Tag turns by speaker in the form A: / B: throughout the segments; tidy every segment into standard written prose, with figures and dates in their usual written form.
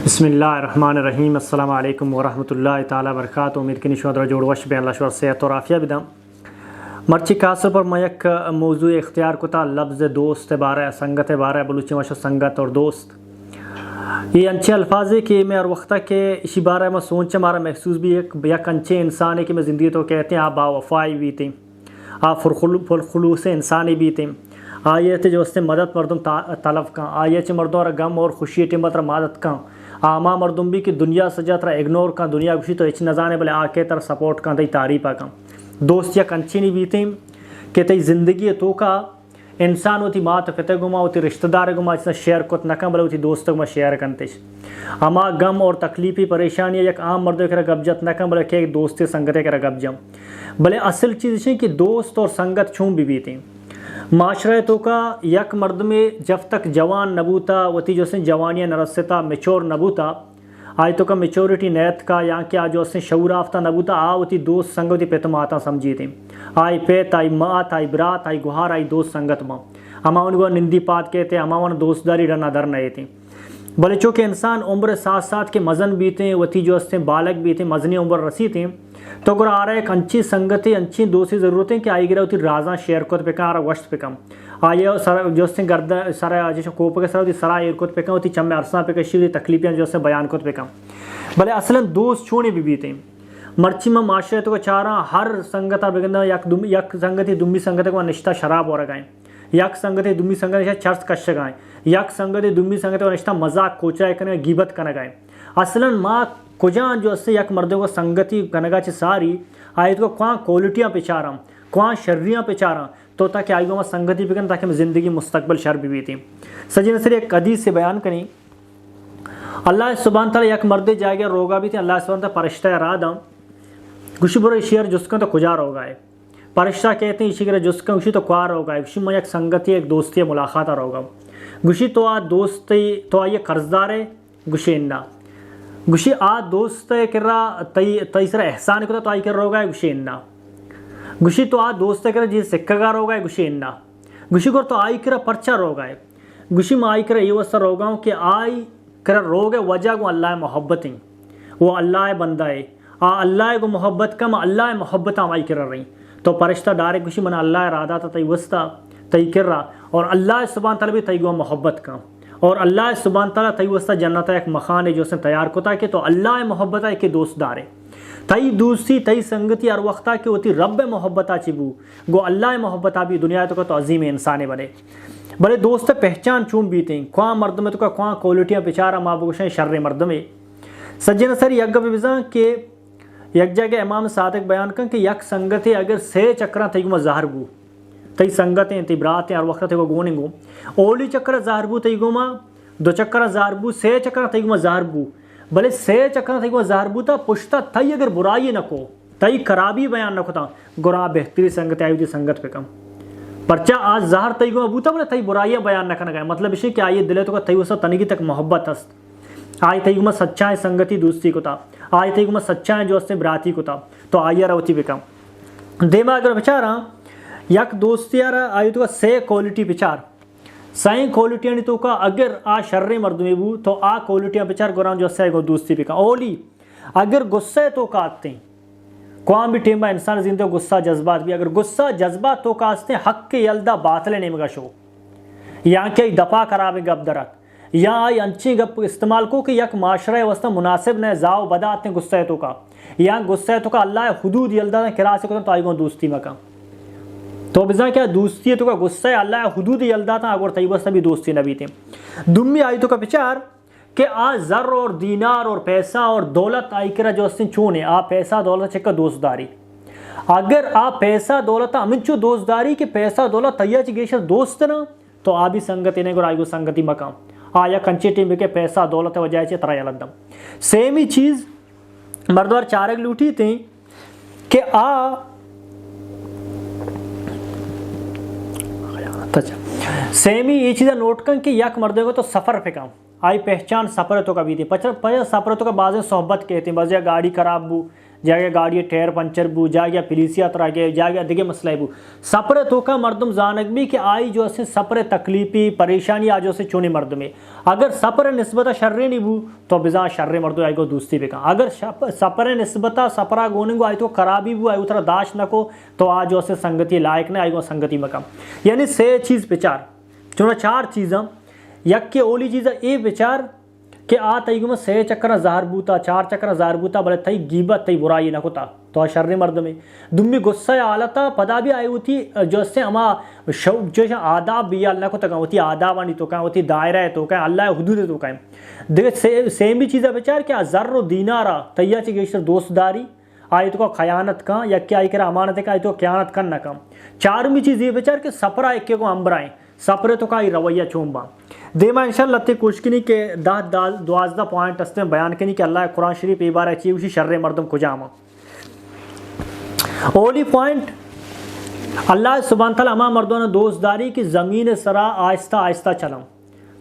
A: बिस्मिल्लाहिर्रहमानिर्रहीम अस्सलाम वालेकुम वरहमतुल्लाहि ताला वबरकातुहू। उम्मीद की निशोदरा जोड़ वश बे अल्लाह शुर सेहत और आफिया बिदा मर्ची कासर पर मयक मौजू इख्तियार कुता लफ्ज़ दोस्त बारे संगत बारे बलूची वश संगत और दोस्त ये अच्छे अल्फाज कि मैं और वक्त के इसी बारे में सोच हमारा महसूस भी एक अच्छे इंसान है कि मैं ज़िंदगी तो कहते हैं आप बावफ़ाई भी थे आप फुरखुलूस इंसानी भी थे आये थे जो उससे मदद मरदम तलब का आये चे मर्दों और गम और खुशी टिमत मदद का आमा मरदम भी कि दुनिया सजा तरह इग्नोर का दुनिया खुशी तो इच नजाने बोले आके तरह सपोर्ट का तई तारीफ़ का दोस्त या कंची नहीं बीते कि तई ज़िंदगी तो का इंसान होती मात फिते गुमा होती रिश्तेदार गुमा जिसने शेयर को नकम बोले होती दोस्त गुमा शेयर करते अमा गम और तकलीफ़ी परेशानी एक आम मर्दों के गबजत नकम बोले कि दोस्ती संगत के गबजम भले असल चीज़ है कि दोस्त और संगत छूँ भी बीते माशरे तो का यक मर्द में जब तक जवान नबूता वती जो से जवानिया नरसता मेच्योर नबूता आय तो का मेच्योरिटी नैत का यहाँ के जो से शऊर आफ्ता नबूता आ वती दोस्त संगति पेतमाता समझी थे आय पेत आई मात आई बरात आई गुहार आई दोस्त संगत माँ अमावन को निंदी पात कहते अमावन दोस्तदारी डरना डर नए थे भले चूँकि इंसान उम्र साथ साथ के मज़न बीते वती जो से बालक भी थे मजनी उम्र रसी थे तो अगर आ रहा है एक अच्छी संगति अच्छी दोस्ती ज़रूरतें कि आई गिरा होती राजा शेयर को पे का वश्त पे कम आये सर जो से गर्द सरा जैसे कोप के सर होती सरा एयर को पे कम होती चम्मे अरसा पे कशी तकलीफें जो से बयान को पे कम भले असल दोस्त छोड़े भी बीते मर्ची में माशरे तो चाह रहा हर संगता बेगंदा यक संगति दुम्बी संगत को निश्ता शराब और गाएं यक संगति दुम्बी संगत चर्च कश गाएं यक संगति दुम्बी संगत निश्ता मजाक कोचा करने गिबत करना गाएं असलन माँ कुजान जो अससे यक मर्दों को संगति कनगा च सारी आयत को क्वां क्वालिटियाँ पिछारा क्वां शर्रियाँ पिछारा तो ताकि आयु में संगति बिकन ताकि मैं ज़िंदगी मुस्तकबिल शर भी थी सजी नसर एक हदीस से बयान करें अल्लाह सुब्हान तआला यक मर्दे जाएगा रोगा भी थे अल्लाह सुब्हान तआला परिश्ता रादा गुशबुर शेर जुस्का तो खुजा रोगा है परिश्ता कहते हैं इसी तरह जुस्का उसी तो क्वार रोगा है उसी में एक संगति एक दोस्ती मुलाकात रोगा गुशी तो आ दोस्ती तो आइए कर्जदार है गुशे इन्ना गुशी आ दोस्त किर्रा तईसरा एहसान को तो आई कर रोगा है गुशी इन्ना गुशी तो आ दोस्त कर जी सिक्का रोगा है गुशी इन्ना गुशी को तो आई कर पर्चा रोगा है गुशी में आई कर ये वस्ता रोगा हूँ कि आई कर रोग है वजह को अल्लाह मोहब्बत वो अल्लाह बंदा है अल्लाह को मोहब्बत कम अल्लाह मोहब्बत हम आई कर रही तो परिश्ता डारे गुशी मन अल्लाह इरादा था तई वस्ता तई कर रहा और अल्लाह सुब्हान तआला भी तई गो मोहब्बत का और अल्लाह सुब्हान तआला तई वस्ता जन्नत एक मकान है जो उसने तैयार कोता के तो अल्लाह मोहब्बत है कि दोस्तदार है तई दूसरी तई संगति और वक्ता की होती रब मोहब्बत चिबू गो अल्लाह मोहब्बत भी दुनिया तो तो अजीम इंसान बने बड़े दोस्त पहचान चूम बीते क्वां मर्द में तो का क्वां क्वालिटियाँ बेचारा माँ बगुशें शर्र मर्द में सज्जन सर यज्ञ विजा के यक जगह इमाम सादिक बयान कर कि यक संगति अगर से चक्रा तई में जहरबू तई संगतें तई बरातें और वक्त को गोनेंगो ओली चक्र जहरबू तई गुमा दो चक्र जहरबू से चक्र तई में जहरबू भले से चक्र तई में जहरबू था पुश्ता तई अगर बुराई न को तई खराबी बयान न होता गुरा बेहतरी संगत आई थी संगत पे कम पर्चा आज जहर तई गुमा बूता बोले तई बुराइयाँ बयान न करना गए मतलब इसे क्या ये दिले तो का तई वसा तनिकी तक मोहब्बत हस्त आय तई गुमा सच्चाई संगति दोस्ती को था आय तई गुमा सच्चाई जो उसने बराती को था तो आइया रवती पे कम देवा अगर बेचारा यक दोस्ती यार आयु तो का से क्वालिटी पिचार सही क्वालिटियाँ तो का अगर आ शर्रे मर्द में बू तो आ क्वालिटियाँ पिचार गोराम जो से दोस्ती पिका ओली अगर गुस्से तो का आते हैं कौन भी टेम इंसान जिंदगी गुस्सा जज्बात भी अगर गुस्सा जज्बात तो का आते हक के यलदा बातले नेम का शो यहाँ के दफ़ा खराब गप दरत या अच्छी गप इस्तेमाल को कि यक माशरा वस्ता मुनासिब ने जाओ बदा आते गुस्से तो का या गुस्से तो का अल्लाह हुदूद यलदा किरा से तो आई दोस्ती में का तो बिजा क्या दोस्ती है तो का गुस्सा है अल्लाह हुदूद यलदा था अगर तई बस भी दोस्ती नबी थे दुम्मी आई तो का विचार कि आ जर और दीनार और पैसा और दौलत आई करा जो अस्तिन चूने आ पैसा दौलत चेक दोस्तदारी अगर आ पैसा दौलत अमिचो दोस्तदारी के पैसा दौलत तैया गेशर दोस्त ना तो आ भी संगति ने आई संगति मकाम आया कंचे टीम के पैसा दौलत वजह से तरह अलदम सेम ही चीज़ मर्दवार चारक लूटी थी कि आ सेम ही ये चीज़ें नोट कर कि यक मर्दे को तो सफ़र पे काम आई पहचान सफ़र तो कभी थी पचर सफ़र तो का बाज़ सोहबत कहते हैं बाज़ गाड़ी खराब बू जागे गाड़ी टायर पंचर बू जागे पुलिसिया तरह के जागे दिगे मसला बू सपरे तो का मर्दम जानक भी कि आई जो से सपरे तकलीफी परेशानी आ जो से चुने मर्द में अगर सपरे निस्बत शर्रे नहीं बू तो बिजा शर्रे मर्दो आई को दोस्ती पे का अगर सपरे निस्बत सपरा गोने को आई तो खराबी बू आई उतरा दाश न को तो आज जो से संगति लायक ने आई को संगति मकाम यानी से चीज़ विचार चुना 4 चीज़ा यक के ओली चीज़ा ये विचार कि आ तई में 6 चक्कर जार बूता 4 चक्कर जार बूता बड़े तई गीबत तई बुराई न होता तो शर्रे मर्द में दुम्मी गुस्सा आलता पदा भी आई होती जो से अमा जो आदाब भी अल्लाह को तक होती आदाब आनी तो कहाँ होती दायरा है तो कहाँ अल्लाह हुदूद तो कहाँ देखे सेम भी चीज़ा विचार क्या ज़र्र दीनारा तैया ची दोस्तदारी आई तो खयानत का या क्या आई करा अमानत का आई तो ख्यानत कर न कम 4वीं चीज़ ये विचार के सपरा एक को अम्बराएं सपरे तो का रवैया चूम्बा देमा इंशाल्लाह ते कुश्किनी के 10-12 पॉइंट अस्ते बयान कनी कि अल्लाह कुरान शरीफ ये बार अच्छी उसी शर्रे मर्दम को जामा ओली पॉइंट अल्लाह सुब्हान तआला अमा मर्दों ने दोस्तदारी की ज़मीन सरा आहिस्ता आहिस्ता चलाऊँ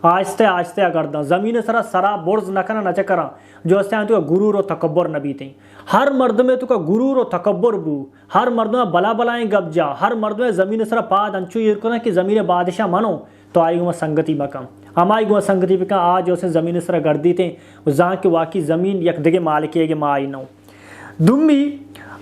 A: आहिस्ते आहिस्ते अगर ज़मीन सरा बुर्ज न करना नच करा जो अस्ते तो गुरूर और तकब्बर न बीते हर मर्द में तो का गुरूर और तकब्बर बू हर मर्द में बला बलाएं गब्जा हर मर्द में ज़मीन सरा पाद अंचू ये को ना कि ज़मीन बादशाह मानो तो आई गुआ संगति मकाम हमारी गुआ संगति पे का आज जो से ज़मीन सरा गर्दी थे जहाँ के वाकई ज़मीन यक दगे मालिक है कि माँ आई नौ दुम्मी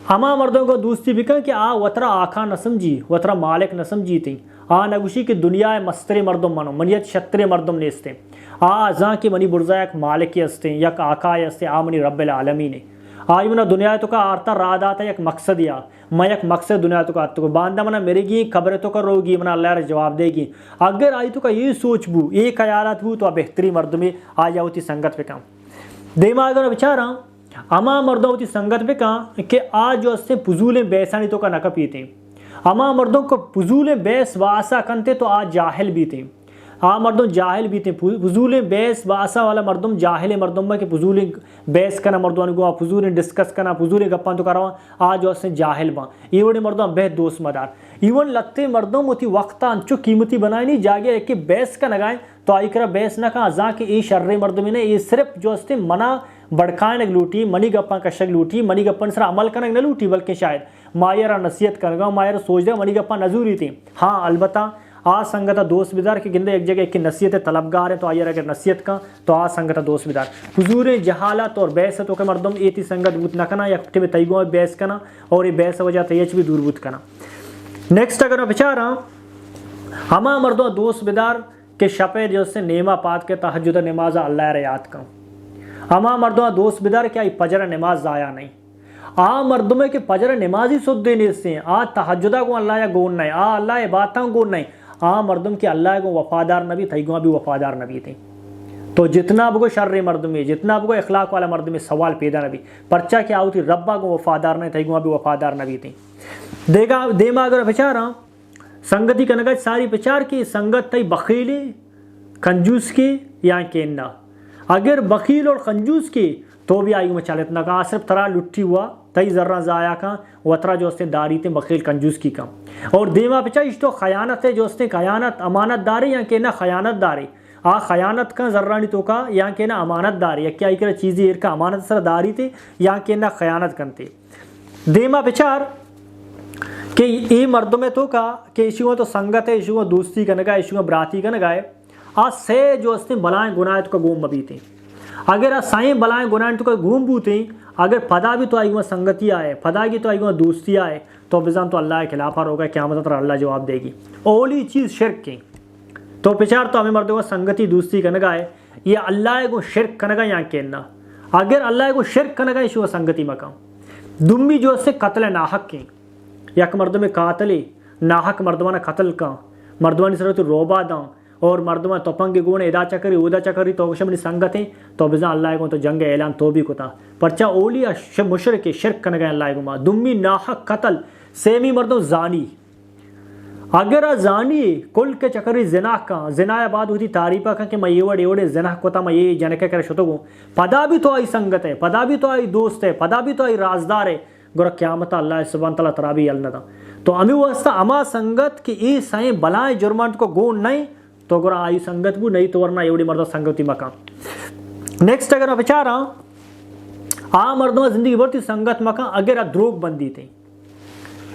A: हमा मर्दों को दोस्ती भी कि आ वतरा आखा न समझी वतरा मालिक न समझी थी आ नगुशी की दुनिया मस्तरे मर्दम मनो मनियत शत्रे मर्दम नेस्ते आ जहाँ की मनी बुर्जा यक मालिक हस्ते यक आका हस्ते आ मनी रब्बिल आलमीन ने आज मना दुनिया तो का आरता रात आता एक मकसद या मैं एक मकसद दुनिया तो का तो बांधा मना मेरेगी खबरें तो कर रोगी मना अल्लाह जवाब देगी अगर आई तो का ये सोच बू ये ख्यालात बू तो बेहतरी मर्द में आ जाती संगत पे काम देमा अगर विचारा अमा मर्दों की संगत पे कहा कि आज जो से फजूल बैसानी तो का नका पीते अमा मर्दों को फजूल बैस वासा करते तो आज जाहिल भी थे आ मर्दों जाहिल भी थे फजूल बैस वासा वाला मर्दम जाहिल मर्दम में कि फजूल बैस करना मर्दों को फजूल डिस्कस करना फजूल गप्पा तो करा आज जो से जाहिल बा ये बड़े मर्दों बेहद दोस्त मदार इवन लगते मर्दों मोती वक्त अंचो कीमती बनाए नहीं जागे कि बैस का लगाए तो आई करा बैस ना कहा जा कि ये शर्रे मर्द में ने ये सिर्फ जो अस्ते मना बड़खान लूटी मनी गप्पा कशक लूटी मनी गप्पन सर अमल करने न लूटी बल्कि शायद मायरा नसीहत करगा मायरा सोच दे मनी गप्पा नजूरी थी हाँ अलबत्ता आ संगता दोस्त बिदार के गिंदे एक जगह एक नसीहत तलबगार है तो आइए अगर नसीहत का तो आ संगता दोस्त बिदार हुजूर जहालत और बैस तो के मर्दम एती संगत बूत न करना या कुटे में तईगो बैस करना और ये बैस वजह तयच भी दूर बूत करना नेक्स्ट अगर मैं बेचारा हमा मर्दों दोस्त बिदार के शपे जो से नेमा पात के तहज्जुद नमाज अल्लाह याद का हमा मर्दों दोस्त बिदार क्या फजर नमाज ज़ाया नहीं आ मर्दों के फजर नमाज ही सुध देने से आ तहज्जुदा को अल्लाह या गोन नहीं आ अल्लाह बातों गोन नहीं आ मर्दम के अल्लाह को वफादार नबी थी भी वफादार नबी थे तो जितना आपको शर्र मर्द में जितना आपको अखलाक वाला मर्द में सवाल पैदा नबी पर्चा क्या होती रब्बा को वफादार नहीं थी भी वफादार नबी थे देगा देमा अगर बेचारा संगति कनगत सारी विचार की संगत थी बखीली कंजूस की या केन्ना अगर बकील और कंजूस की तो भी आयु में चले इतना कहा सिर्फ तरा लुट्टी हुआ तई जर्रा ज़ाया का वतरा जो उसने दारी थे बकील कंजूस की का और देमा पिछा इस तो खयानत है जो उसने खयानत अमानत दारी या कहना खयानत दारी आ खयानत का जर्रा नहीं तो का या कहना अमानत दारी या क्या क्या चीज़ें एर का अमानत सर दारी थे या कहना खयानत करते देमा पिचार कि ये मर्दों में तो का कि इशुओं तो संगत है इशुओं दोस्ती का नगाए इशुओं बराती का नगाए आज से जो उसने बलाएं गुनाह तो का घूम बबी थे अगर आ साएँ बलाएं गुनाह तो का घूम बूते अगर फदा भी तो आई वहाँ संगति आए फदा की तो आई वहाँ दोस्ती आए तो बिजान तो अल्लाह के खिलाफ होगा क्या मतलब अल्लाह जवाब देगी ओली चीज़ शिरक की तो पिछार तो हमें मर्दों को संगति दोस्ती का नगाए ये अल्लाह को शिरक का नगा यहाँ कहना अगर अल्लाह को शिरक का नगा इशु संगति मकाम दुम्मी जो से कत्ल नाहक की यक मर्द में कातले नाहक मर्दवाना कत्ल का मर्दवानी सर रोबा दाँ और मर्दमा तोपंगे गुण एदा चकरी उदा चकरी तो शमनी संगतें तो बिजा अल्लाह को तो जंग ऐलान तो भी कोता परचा ओली मुशरक शिरक कन गए अल्लाह को मा दुम्मी नाहक कत्ल सेमी मर्दों जानी अगर जानी कुल के चकरी जिना का जिनाया बाद होती तारीफा का कि मैं ये वड़े जिना कोता मैं ये जनके कर शतगो पदा भी तो आई संगत है पदा भी तो आई दोस्त है पदा भी तो आई राजदार है गोर क्यामत अल्लाह सुब्हान तआला तराबी अलनदा तो अमी वास्ता अमा संगत कि ई साए बलाएं जुर्मान को गोन नहीं तो अगर आई संगत भी नहीं तो वरना एवढी मर्द संगति मकाम नेक्स्ट अगर मैं विचारा आ मर्दम ज़िंदगी भर ती संगत मका अगर द्रोग बंदी थे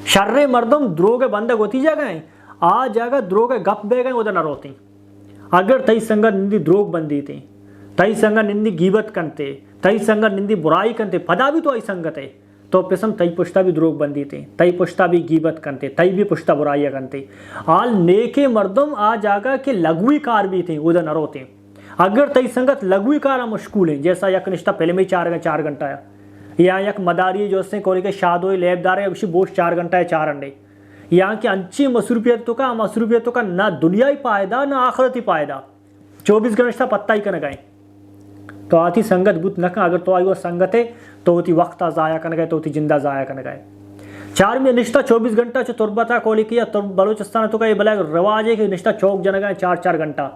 A: शर्रे मर्दम द्रोग बंद होती जगह आ जगह द्रोग गप बे गए उधर न रोती अगर तई संगत निंदी द्रोग बंदी थे तई संगत निंदी गीबत करते तई संगत निंदी बुराई करते पदा भी तो आई संगत है तो पिसम तई पुश्ता भी द्रोग बंदी थे तई पुश्ता भी गीबत करते तई भी पुश्ता बुराइयाँ करते आल नेके मर्दम आ जागा के लघुई कार भी थे उधर न रोते अगर तई संगत लघुई कार मुश्किल है जैसा यक निष्ठा पहले में 4 घंटा है या यक मदारी जो से कोले के शादोई लेबदार है उसी बोश 4 घंटा है 4 अंडे यहाँ की अंची मसरूफियत तो का ना दुनिया ही पायदा ना आखरत ही पायदा 24 घंटा पत्ता ही कन गए तो आती संगत बुत न अगर तो आई वो संगत है तो होती वक्त ज़ाया कन गए तो होती जिंदा ज़ाया कन गए 4 में निष्ठा 24 घंटा जो तुरबता कोली किया तो बलूचिस्तान तो का ये बला रिवाज है कि निष्ठा चौक जन गए 4 घंटा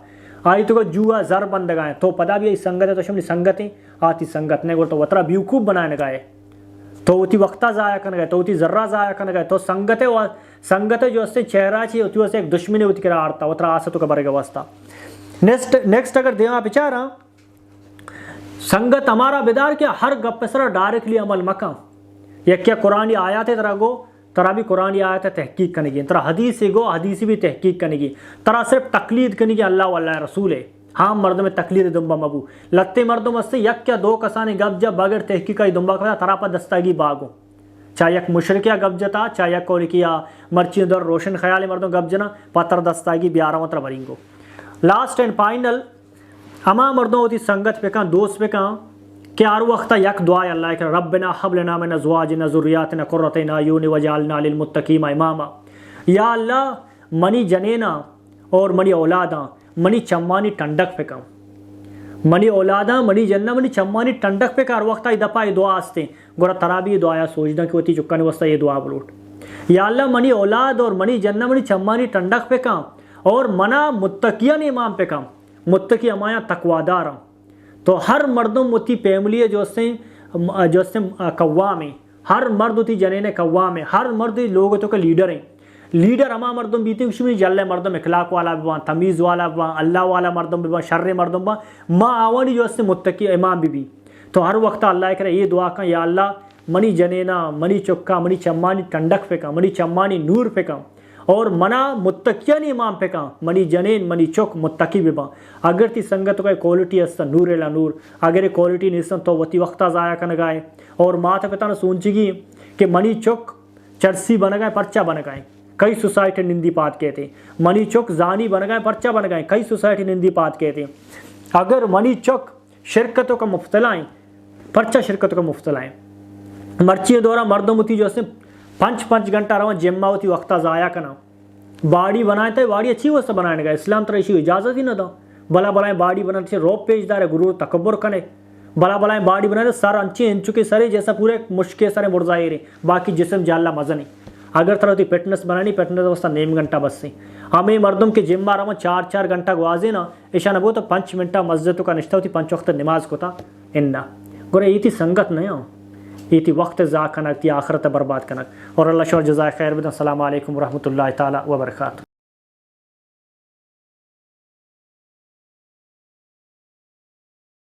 A: आई तो जुआ जर बंद गए तो पता भी संगत है तो शमनी संगत है आती संगत ने तो वतरा बेवकूफ़ बनाने गए तो होती वक्ता ज़ाया कर गए तो होती जर्रा ज़ाया कर गए तो संगत है जो उससे चेहरा चाहिए होती वैसे एक दुश्मनी होती करा आड़ता वतरा आसा तो कबर व्यवस्था नेक्स्ट अगर देवा बेचारा संगत हमारा बेदार क्या हर गप सरा डायरेक्टली अमल मका या क्या कुरानी आयत है तरह गो तरा भी कुरानी आयत है तहकीक करने की तरा हदीस गो हदीसी भी तहकीक करने की तरा सिर्फ तकलीद करने की अल्लाह वल्लाह रसूल है हाँ मर्द में तकलीद दुम्बा मबू लगते मर्दों में से यक क्या 2 कसाने गप जब बगैर तहकीक का दुम्बा का तरा पर दस्तागी बागो चाहे यक मुशरकिया गप जता चाहे यक कोल किया मर्ची दर रोशन ख्याल मर्दों गप जना पतर दस्तागी 11 मतरा भरेंगो लास्ट एंड फाइनल हमा मर्दों होती संगत पे कहाँ दोस्त पे कहाँ कि हर वक्त यक दुआ अल्लाह के रब्बना हब लना मिन अज़वाजिना ज़ुर्रियातिना क़ुर्रता अयून वजअलना लिलमुत्तक़ीना इमामा या अल्लाह मनी जनेना और मनी औलादा मनी चम्मानी टंडक पे कम मनी औलादा मनी जन्ना मनी चम्मानी टंडक पे का हर वक्त दफ़ा ये दुआ आस्ते गोरा तरा भी ये दुआ सोचना कि होती चुक्का वस्ता ये दुआ बोलोट या अल्लाह मनी औलाद और मनी जन्ना मनी चम्मानी टंडक पे कम और मना मुत्तकियन इमाम पे कम मुत्तकी अमाया तकवादार तो हर मर्दों मुती फैमिली जो से कव्वा में हर मर्द होती जने कव्वा में हर मर्द लोग तो का लीडर हैं लीडर अमा मर्दम बीते उसमें जल्ले मर्दम इखलाक वाला भी वहाँ तमीज़ वाला भी वहाँ अल्लाह वाला मर्दम भी वहाँ शर्र मर्दम वहाँ माँ आवानी जो से मुत्तकी इमाम भी तो हर वक्त अल्लाह करे ये दुआ का या अल्लाह मनी जनेना मनी चुक्का मनी चम्मानी टंडक फेंका मनी चम्मानी नूर फेंका और मना मुत्तकियन इमाम पे का मनी जनेन मनी चौक मुत्तकी बिबा अगर ती संगत का क्वालिटी अस्त नूर ला नूर अगर ये क्वालिटी निसन तो वती वक्ता ज़ाया कर गाए और माता पिता ने सोचगी कि मनी चौक चरसी बन गए पर्चा बन गए कई सोसाइटी निंदी पात कहते मनी चौक जानी बन गए पर्चा बन गए कई सोसाइटी निंदी पात कहते अगर मनी चौक शिरकतों का मुफ्तलाएँ पर्चा शिरकतों का मुफ्तलाएँ मर्ची द्वारा मर्दमती जो से 5 घंटा रहा जिम्मा होती वक्ता ज़ाया करना बाड़ी बनाए थे बाड़ी अच्छी वस्ता बनाने का इस्लाम तरह इसी इजाज़त ही ना था भला भलाएँ बाड़ी बनाते रोप पेजदार है गुरूर तकब्बुर कने भला भलाएँ बाड़ी बनाते सर अंचे इन चुके सरे जैसा पूरे मुश्किल सारे मुरजाए रहे बाकी जिसम जाला मज़ा नहीं अगर तरह होती फिटनेस बनानी फिटनेस वस्ता 9 घंटा बस से हमें मर्दम के जिम्मा रहा 4 घंटा गवाजे ना ईशा नबो तो 5 मिनटा मस्जिद का निष्ठा होती 5 वक्त नमाज को था इन्ना गोरे ये थी संगत नहीं हो ये थी वक्त ज़ा कनक थी आखरत बर्बाद कनक और अल्लाह शोर जज़ाए खैर बदन अस्सलामु अलैकुम रहमतुल्लाहि ताला व बरकातहू।